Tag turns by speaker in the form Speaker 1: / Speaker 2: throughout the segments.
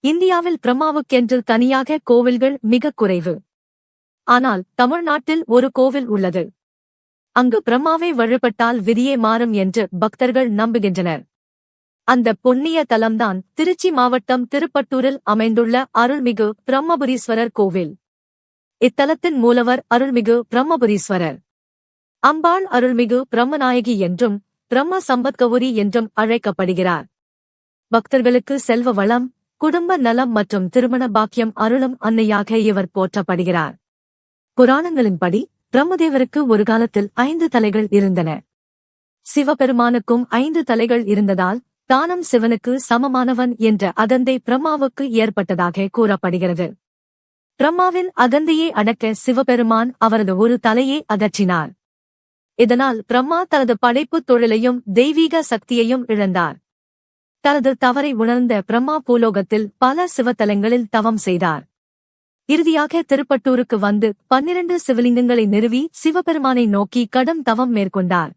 Speaker 1: இந்தியாவில் பிரம்மாவுக்கென்று தனியாக கோவில்கள் மிகக் குறைவு. ஆனால் தமிழ்நாட்டில் ஒரு கோவில் உள்ளது. அங்கு பிரம்மாவை வழிபட்டால் விதியே மாறும் என்று பக்தர்கள் நம்புகின்றனர். அந்த புண்ணிய தலம்தான் திருச்சி மாவட்டம் திருப்பட்டூரில் அமைந்துள்ள அருள்மிகு பிரம்மபுரீஸ்வரர் கோவில். இத்தலத்தின் மூலவர் அருள்மிகு பிரம்மபுரீஸ்வரர். அம்பாள் அருள்மிகு பிரம்மநாயகி என்றும் பிரம்ம சம்பத்கௌரி என்றும் அழைக்கப்படுகிறார். பக்தர்களுக்கு செல்வ வளம், குடும்ப நலம் மற்றும் திருமண பாக்கியம் அருளும் அன்னையாக இவர் போற்றப்படுகிறார். புராணங்களின்படி பிரம்மதேவருக்கு ஒரு காலத்தில் 5 தலைகள் இருந்தன. சிவபெருமானுக்கும் 5 தலைகள் இருந்ததால் தானும் சிவனுக்கு சமமானவன் என்ற அகந்தை பிரம்மாவுக்கு ஏற்பட்டதாக கூறப்படுகிறது. பிரம்மாவின் அகந்தையை அடக்க சிவபெருமான் அவரது ஒரு தலையை அகற்றினார். இதனால் பிரம்மா தனது படைப்புத் தொழிலையும் தெய்வீக சக்தியையும் இழந்தார். தனது தவறை உணர்ந்த பிரம்மா பூலோகத்தில் பல சிவத்தலங்களில் தவம் செய்தார். இறுதியாக திருப்பட்டூருக்கு வந்து 12 சிவலிங்கங்களை நிறுவி சிவபெருமானை நோக்கி கடும் தவம் மேற்கொண்டார்.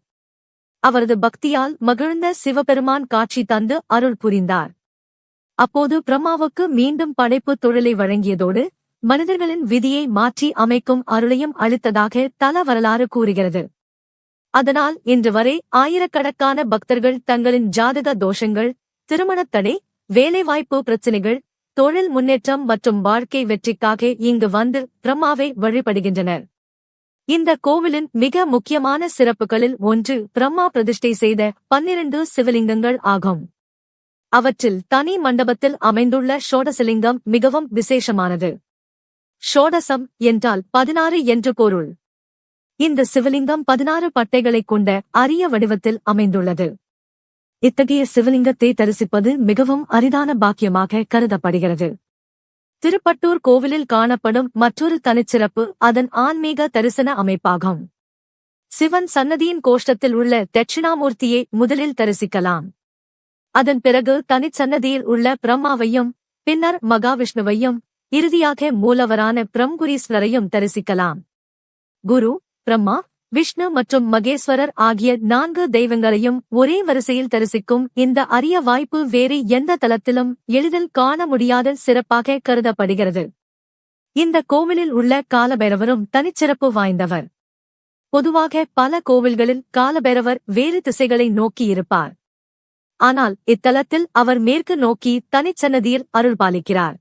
Speaker 1: அவரது பக்தியால் மகிழ்ந்த சிவபெருமான் காட்சி தந்து அருள் புரிந்தார். அப்போது பிரம்மாவுக்கு மீண்டும் படைப்புத் தொழிலை வழங்கியதோடு மனிதர்களின் விதியை மாற்றி அமைக்கும் அருளையும் அளித்ததாக தல வரலாறு கூறுகிறது. அதனால் இன்று வரை ஆயிரக்கணக்கான பக்தர்கள் தங்களின் ஜாதக தோஷங்கள், திருமணத் தடை, வேலைவாய்ப்பு பிரச்சினைகள், தொழில் முன்னேற்றம் மற்றும் வாழ்க்கை வெற்றிக்காக இங்கு வந்து பிரம்மாவை வழிபடுகின்றனர். இந்த கோவிலின் மிக முக்கியமான சிறப்புகளில் ஒன்று பிரம்மா பிரதிஷ்டை செய்த 12 சிவலிங்கங்கள் ஆகும். அவற்றில் தனி மண்டபத்தில் அமைந்துள்ள ஷோடசலிங்கம் மிகவும் விசேஷமானது. ஷோடசம் என்றால் 16 என்று பொருள். இந்த சிவலிங்கம் 16 பட்டைகளைக் கொண்ட அரிய வடிவத்தில் அமைந்துள்ளது. இத்தகைய சிவலிங்கத்தை தரிசிப்பது மிகவும் அரிதான பாக்கியமாக கருதப்படுகிறது. திருப்பட்டூர் கோவிலில் காணப்படும் மற்றொரு தனிச்சிறப்பு அதன் ஆன்மீக தரிசன அமைப்பாகும். சிவன் சன்னதியின் கோஷ்டத்தில் உள்ள தட்சிணாமூர்த்தியை முதலில் தரிசிக்கலாம். அதன் பிறகு தனிச்சன்னதியில் உள்ள பிரம்மாவையும், பின்னர் மகாவிஷ்ணுவையும், இறுதியாக மூலவரான பிரம்குரீஸ்வரரையும் தரிசிக்கலாம். குரு, பிரம்மா, விஷ்ணு மற்றும் மகேஸ்வரர் ஆகிய 4 தெய்வங்களையும் ஒரே வரிசையில் தரிசிக்கும் இந்த அரிய வாய்ப்பு வேறு எந்த தலத்திலும் எளிதில் காண முடியாத சிறப்பாக கருதப்படுகிறது. இந்த கோவிலில் உள்ள காலபைரவரும் தனிச்சிறப்பு வாய்ந்தவர். பொதுவாக பல கோவில்களில் காலபைரவர் வேறு திசைகளை நோக்கி இருப்பார். ஆனால் இத்தலத்தில் அவர் மேற்கு நோக்கி தனிச்சன்னதியில் அருள் பாலிக்கிறார்.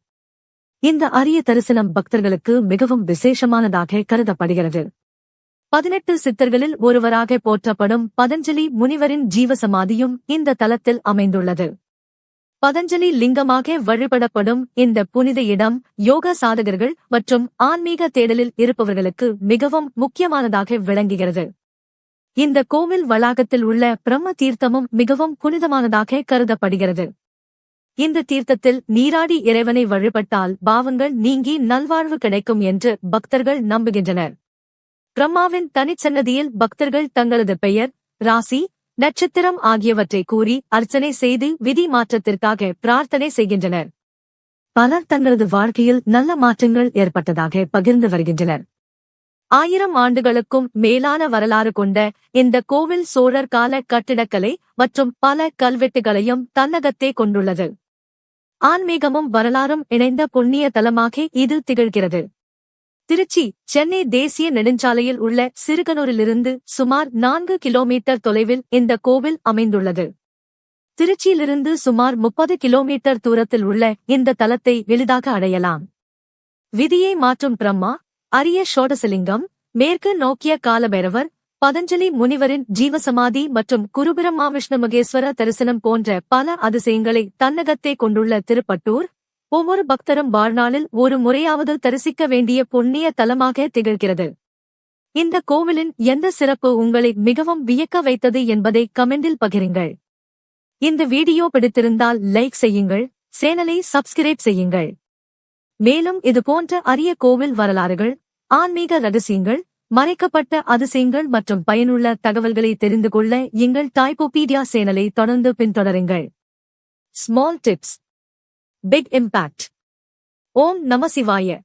Speaker 1: இந்த அரிய தரிசனம் பக்தர்களுக்கு மிகவும் விசேஷமானதாக கருதப்படுகிறது. 18 சித்தர்களில் ஒருவராக போற்றப்படும் பதஞ்சலி முனிவரின் ஜீவசமாதியும் இந்த தலத்தில் அமைந்துள்ளது. பதஞ்சலி லிங்கமாக வழிபடப்படும் இந்த புனித இடம் யோக சாதகர்கள் மற்றும் ஆன்மீக தேடலில் இருப்பவர்களுக்கு மிகவும் முக்கியமானதாக விளங்குகிறது. இந்த கோவில் வளாகத்தில் உள்ள பிரம்ம தீர்த்தமும் மிகவும் புனிதமானதாக கருதப்படுகிறது. இந்த தீர்த்தத்தில் நீராடி இறைவனை வழிபட்டால் பாவங்கள் நீங்கி நல்வாழ்வு கிடைக்கும் என்று பக்தர்கள் நம்புகின்றனர். பிரம்மாவின் தனிச்சன்னதியில் பக்தர்கள் தங்களது பெயர், ராசி, நட்சத்திரம் ஆகியவற்றை கூறி அர்ச்சனை செய்து விதி மாற்றத்திற்காக பிரார்த்தனை செய்கின்றனர். பலர் தங்களது வாழ்க்கையில் நல்ல மாற்றங்கள் ஏற்பட்டதாக பகிர்ந்து வருகின்றனர். 1000 ஆண்டுகளுக்கும் மேலான வரலாறு கொண்ட இந்த கோவில் சோழர் கால கட்டிடக்கலை மற்றும் பல கல்வெட்டுகளையும் தன்னகத்தே கொண்டுள்ளது. ஆன்மீகமும் வரலாறும் இணைந்த புண்ணிய தலமாக இது திகழ்கிறது. திருச்சி, சென்னை தேசிய நெடுஞ்சாலையில் உள்ள சிறுகனூரிலிருந்து சுமார் 4 கிலோமீட்டர் தொலைவில் இந்த கோவில் அமைந்துள்ளது. திருச்சியிலிருந்து சுமார் 30 கிலோமீட்டர் தூரத்தில் உள்ள இந்த தலத்தை எளிதாக அடையலாம். விதியை மாற்றும் பிரம்மா, அரிய ஷோடசலிங்கம், மேற்கு நோக்கிய காலபைரவர், பதஞ்சலி முனிவரின் ஜீவசமாதி மற்றும் குருபிரம்மா விஷ்ணு மகேஸ்வர தரிசனம் போன்ற பல அதிசயங்களை தன்னகத்தே கொண்டுள்ள திருப்பட்டூர் ஒவ்வொரு பக்தரும் வாழ்நாளில் ஒரு முறையாவது தரிசிக்க வேண்டிய புண்ணிய தலமாக திகழ்கிறது. இந்த கோவிலின் எந்த சிறப்பு உங்களை மிகவும் வியக்க வைத்தது என்பதை கமெண்டில் பகிருங்கள். இந்த வீடியோ பிடித்திருந்தால் லைக் செய்யுங்கள், சேனலை சப்ஸ்கிரைப் செய்யுங்கள். மேலும் இது போன்ற அரிய கோவில் வரலாறுகள், ஆன்மீக ரகசியங்கள், மறைக்கப்பட்ட அதிசயங்கள் மற்றும் பயனுள்ள தகவல்களை தெரிந்து கொள்ள எங்கள் டாய்போபீடியா சேனலை தொடர்ந்து பின்தொடருங்கள். Small tips, big impact. ஓம் நம சிவாய.